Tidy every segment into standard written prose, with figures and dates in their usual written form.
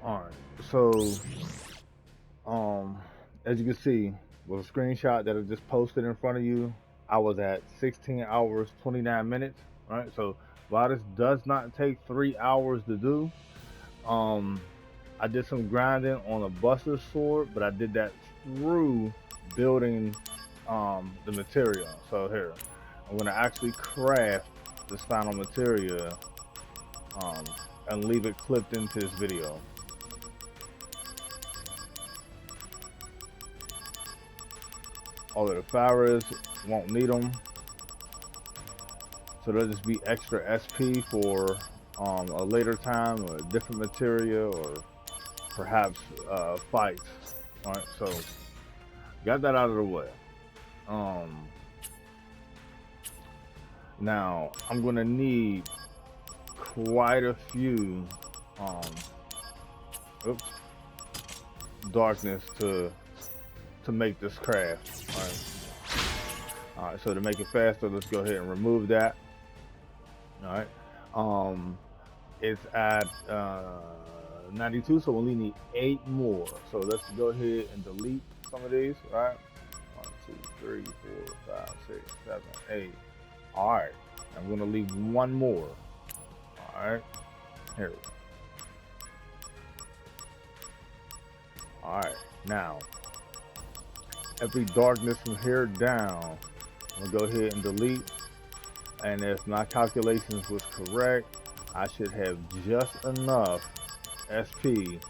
All right. So, um, as you can see, with a screenshot that I just posted in front of you, I was at 16 hours 29 minutes. Right. So while this does not take 3 hours to do, um, I did some grinding on a Buster Sword, but I did that through building the material. So here, I'm gonna actually craft this final material um and leave it clipped into this video. All of the Farahs won't need them, so they'll just be extra SP for a later time or a different material or perhaps fights. All right, so got that out of the way. Um, Now I'm gonna need quite a few um oops darkness to make this craft. All right, so to make it faster, let's go ahead and remove that. All right. Um it's at 92, so we only need 8 more. So let's go ahead and delete some of these. All right. 1, 2, 3, 4, 5, 6, 7, 8. All right. I'm gonna leave one more. All right. Here we go. All right. Now, every darkness from here down, I'm gonna go ahead and delete. And if my calculations was correct, I should have just enough SP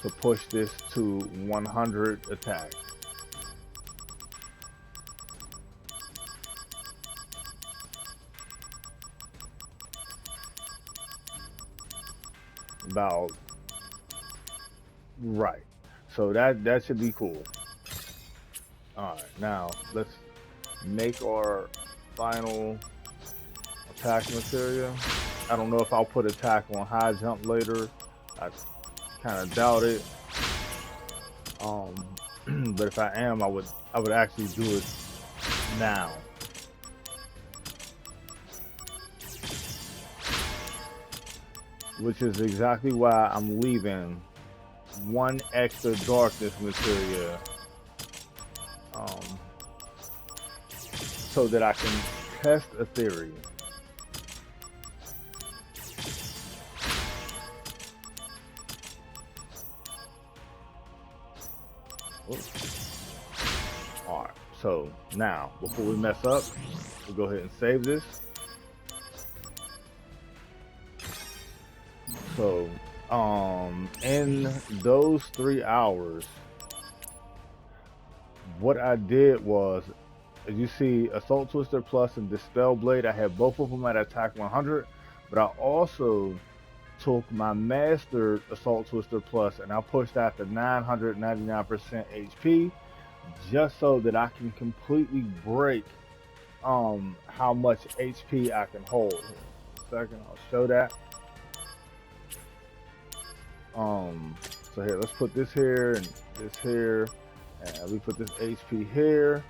to push this to 100 attack. About right. So that should be cool. All right. Now let's make our final attack material. I don't know if I'll put attack on high jump later. I kind of doubt it. But if I am, I would actually do it now. Which is exactly why I'm leaving one extra darkness material, um, so that I can test a theory. All right. So now, before we mess up, we'll go ahead and save this. So, in those 3 hours, what I did was, as you see, Assault Twister Plus and Dispel Blade, I had both of them at attack 100, but I also took my Mastered Assault Twister Plus and I pushed that to 999% HP, just so that I can completely break how much HP I can hold. Here, 1 second, I'll show that. So here, let's put this here and this here, and we put this HP here,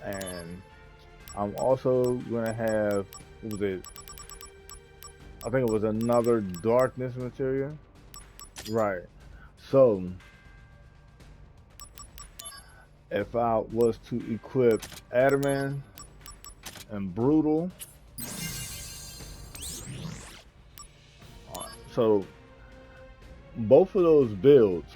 and I'm also gonna have, what was it? I think it was another darkness material. Right. So if I was to equip Adamant and Brutal, so both of those builds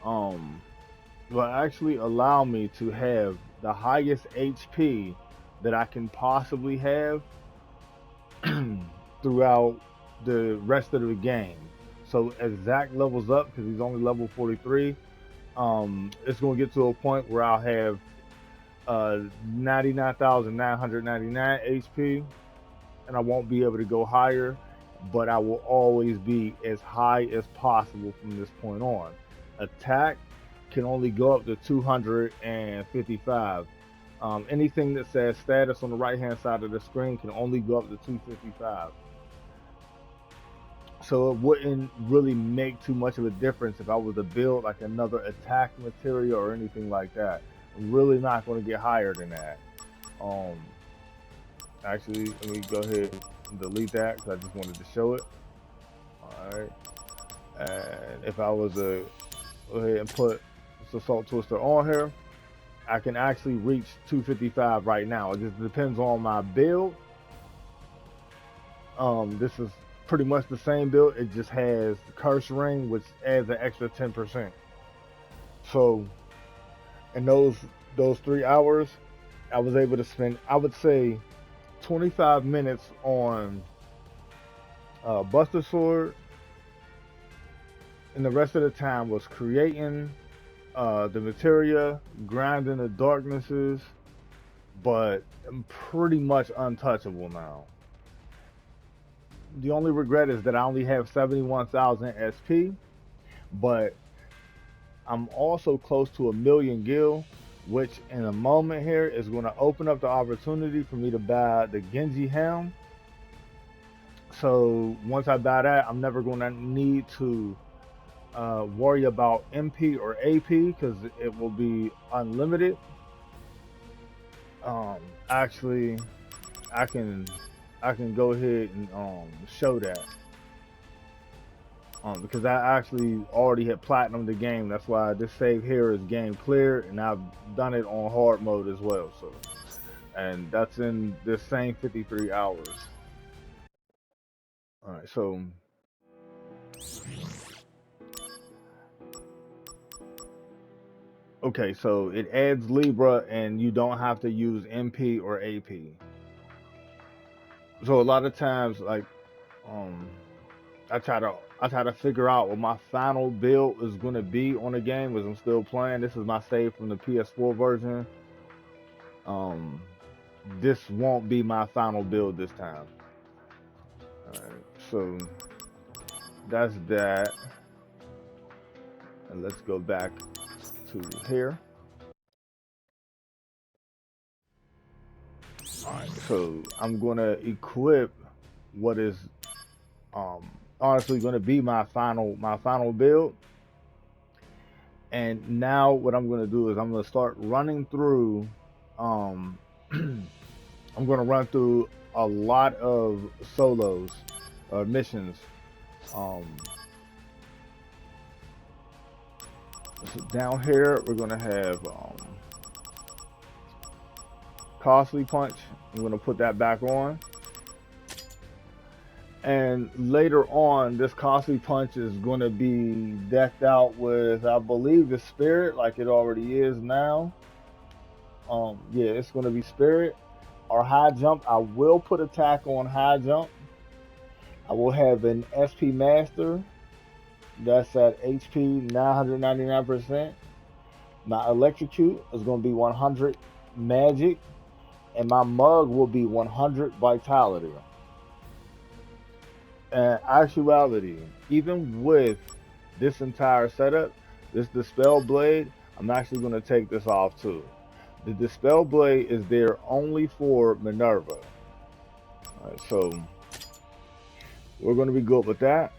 will actually allow me to have the highest HP that I can possibly have throughout the rest of the game. So as Zach levels up, because he's only level 43, it's going to get to a point where I'll have 99,999 HP, and I won't be able to go higher, but I will always be as high as possible from this point on. Attack can only go up to 255. Anything that says status on the right hand side of the screen can only go up to 255. So it wouldn't really make too much of a difference if I was to build like another attack material or anything like that. I'm really not going to get higher than that. Um, Actually, let me go ahead and delete that because I just wanted to show it. All right, And if I was to go ahead and put the Assault Twister on here, I can actually reach 255 right now. It just depends on my build. This is pretty much the same build. It just has the Curse Ring, which adds an extra 10%. So in those 3 hours, I was able to spend, I would say, 25 minutes on Buster Sword, and the rest of the time was creating the materia, grinding the darknesses, but I'm pretty much untouchable now. The only regret is that I only have 71,000 SP, but I'm also close to 1,000,000 gil, which in a moment here is going to open up the opportunity for me to buy the Genji Helm. So once I buy that, I'm never going to need to worry about MP or AP because it will be unlimited. Actually, I can go ahead and show that because I actually already had platinum the game. That's why this save here is game clear, and I've done it on hard mode as well. So, and that's in this same 53 hours. All right, so okay, so it adds Libra, and you don't have to use MP or AP. So a lot of times, like, I try to figure out what my final build is gonna be on the game as I'm still playing. This is my save from the PS4 version. This won't be my final build this time. Alright, so that's that. And let's go back to here. Alright, so I'm gonna equip what is honestly gonna be my final build. And now what I'm gonna do is I'm gonna start running through I'm gonna run through a lot of solos missions. So down here we're gonna have Costly Punch. I'm gonna put that back on. And later on, this Costly Punch is going to be decked out with, I believe, the Spirit, like it already is now. Yeah, it's going to be Spirit. Or High Jump, I will put attack on High Jump. I will have an SP Master. That's at HP 999%. My Electrocute is going to be 100 Magic. And my Mug will be 100 Vitality. And actuality, even with this entire setup, this Dispel Blade, I'm actually going to take this off too. The Dispel Blade is there only for Minerva. All right, so we're going to be good with that.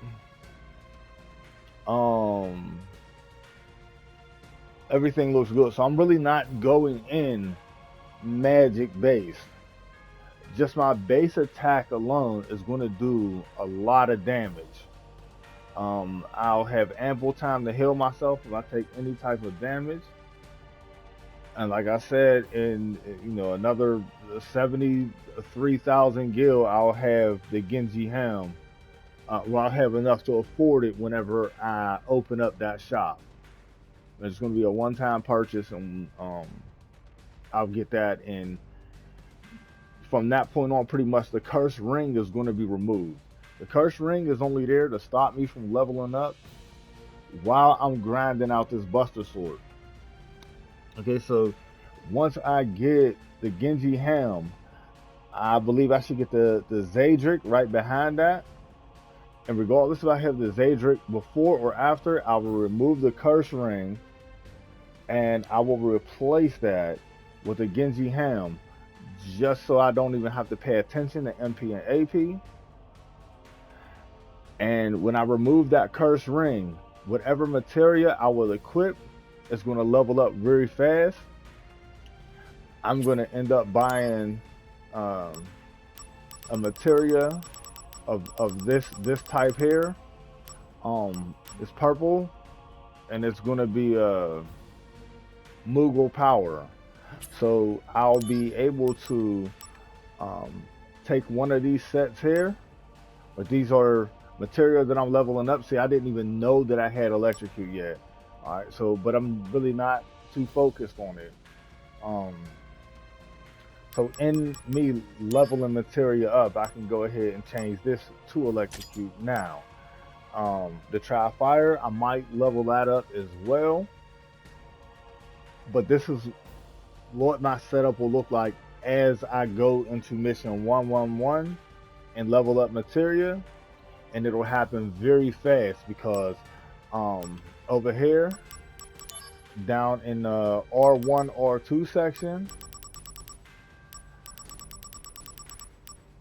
Everything looks good. So I'm really not going in magic base. Just my base attack alone is going to do a lot of damage. I'll have ample time to heal myself if I take any type of damage. And like I said, in another 73,000 gil, I'll have the Genji Helm. Well, I'll have enough to afford it whenever I open up that shop. It's going to be a one-time purchase, and I'll get that in. From that point on, pretty much the Curse Ring is going to be removed. The Curse Ring is only there to stop me from leveling up while I'm grinding out this Buster Sword. Okay, so once I get the Genji Helm, I believe I should get the Zadric right behind that. And regardless if I have the Zadric before or after, I will remove the Curse Ring and I will replace that with the Genji Helm, just so I don't even have to pay attention to MP and AP. And when I remove that Curse Ring, whatever materia I will equip is going to level up very fast. I'm going to end up buying a materia of this type here, It's purple, and it's gonna be Moogle power. So I'll be able to um, take one of these sets here, but these are materials that I'm leveling up. See, I didn't even know that I had electrocute yet. All right, so but I'm really not too focused on it. Um, so in me leveling materia up, I can go ahead and change this to electrocute now. The Tri-Fire, I might level that up as well, but this is what my setup will look like as I go into mission 111 and level up materia, and it'll happen very fast because over here down in the R1 R2 section.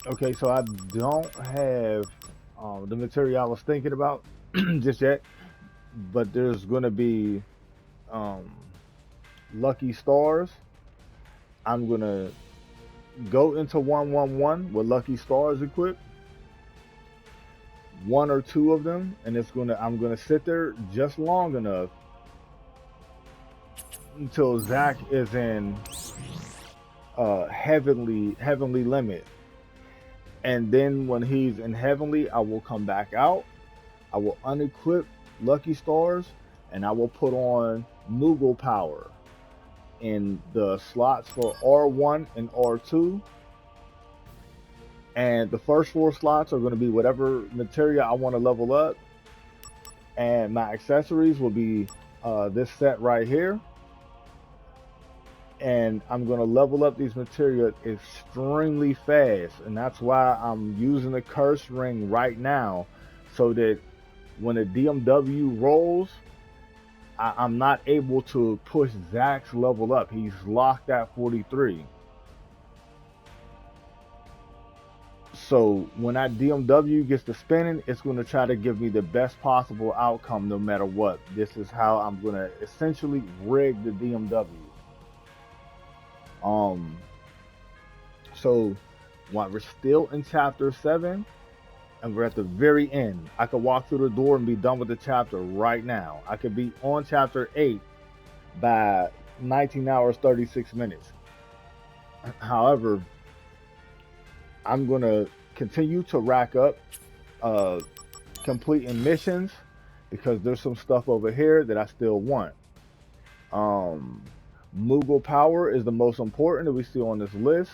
Okay, so I don't have the material I was thinking about just yet, but there's going to be um, lucky stars. I'm going to go into 111 with lucky stars equipped, one or two of them, and I'm going to sit there just long enough until Zach is in heavenly limit. And then when he's in heavenly, I will come back out. I will unequip lucky stars, and I will put on Moogle power in the slots for R1 and R2. And the first 4 slots are going to be whatever material I want to level up. And my accessories will be this set right here. And I'm going to level up these materials extremely fast. And that's why I'm using the curse ring right now, so that when the DMW rolls, I'm not able to push Zach's level up. He's locked at 43. So when that DMW gets to spinning, it's going to try to give me the best possible outcome no matter what. This is how I'm going to essentially rig the DMW. So while we're still in chapter 7 and we're at the very end, I could walk through the door and be done with the chapter right now. I could be on chapter 8 by 19 hours 36 minutes. However, I'm going to continue to rack up completing missions because there's some stuff over here that I still want. Moogle power is the most important that we see on this list.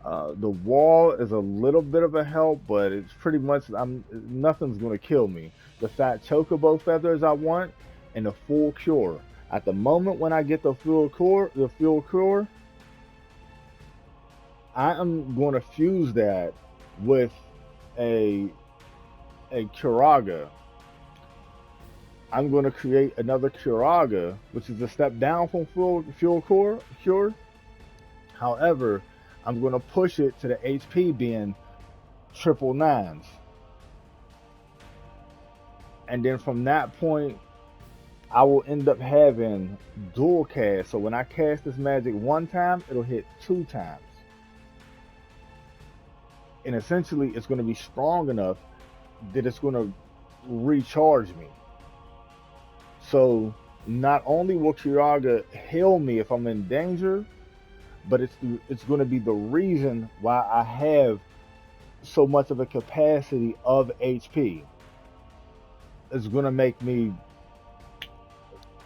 The wall is a little bit of a help, but it's pretty much nothing's going to kill me. The fat chocobo feathers I want, and the full cure. At the moment when I get the full cure, I am going to fuse that with a Curaga. I'm going to create another Curaga, which is a step down from full cure. However, I'm going to push it to the HP being 999s. And then from that point, I will end up having dual cast. So when I cast this magic one time, it'll hit 2 times. And essentially, it's going to be strong enough that it's going to recharge me. So not only will Curaga heal me if I'm in danger, but it's going to be the reason why I have so much of a capacity of HP. It's going to make me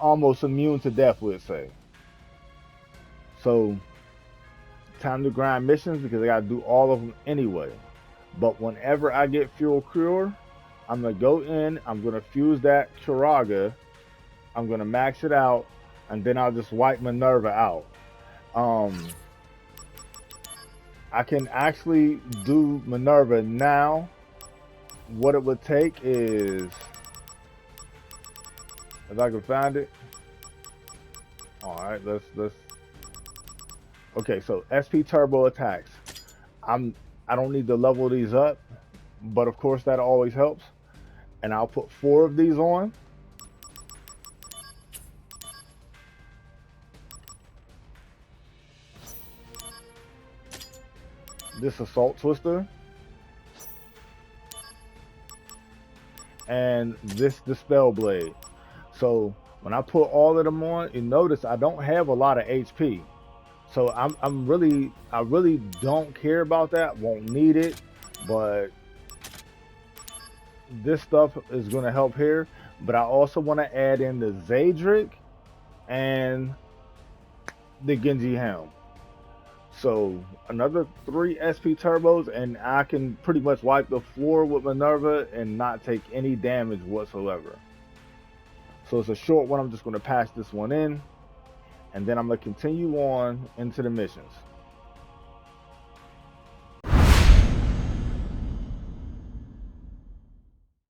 almost immune to death, we'll say. So time to grind missions because I got to do all of them anyway. But whenever I get full cure, I'm going to go in, I'm going to fuse that Curaga, I'm going to max it out, and then I'll just wipe Minerva out. I can actually do Minerva now. What it would take is, if I can find it. All right, let's. Okay, so SP turbo attacks. I don't need to level these up, but of course that always helps. And I'll put 4 of these on. This assault twister. and this Dispel Blade. So when I put all of them on, you notice I don't have a lot of HP. So I really don't care about that. Won't need it, but this stuff is going to help here. But I also want to add in the Zaydric and the Genji Helm. So another 3 SP turbos, and I can pretty much wipe the floor with Minerva and not take any damage whatsoever. So it's a short one. I'm just going to patch this one in, and then I'm going to continue on into the missions.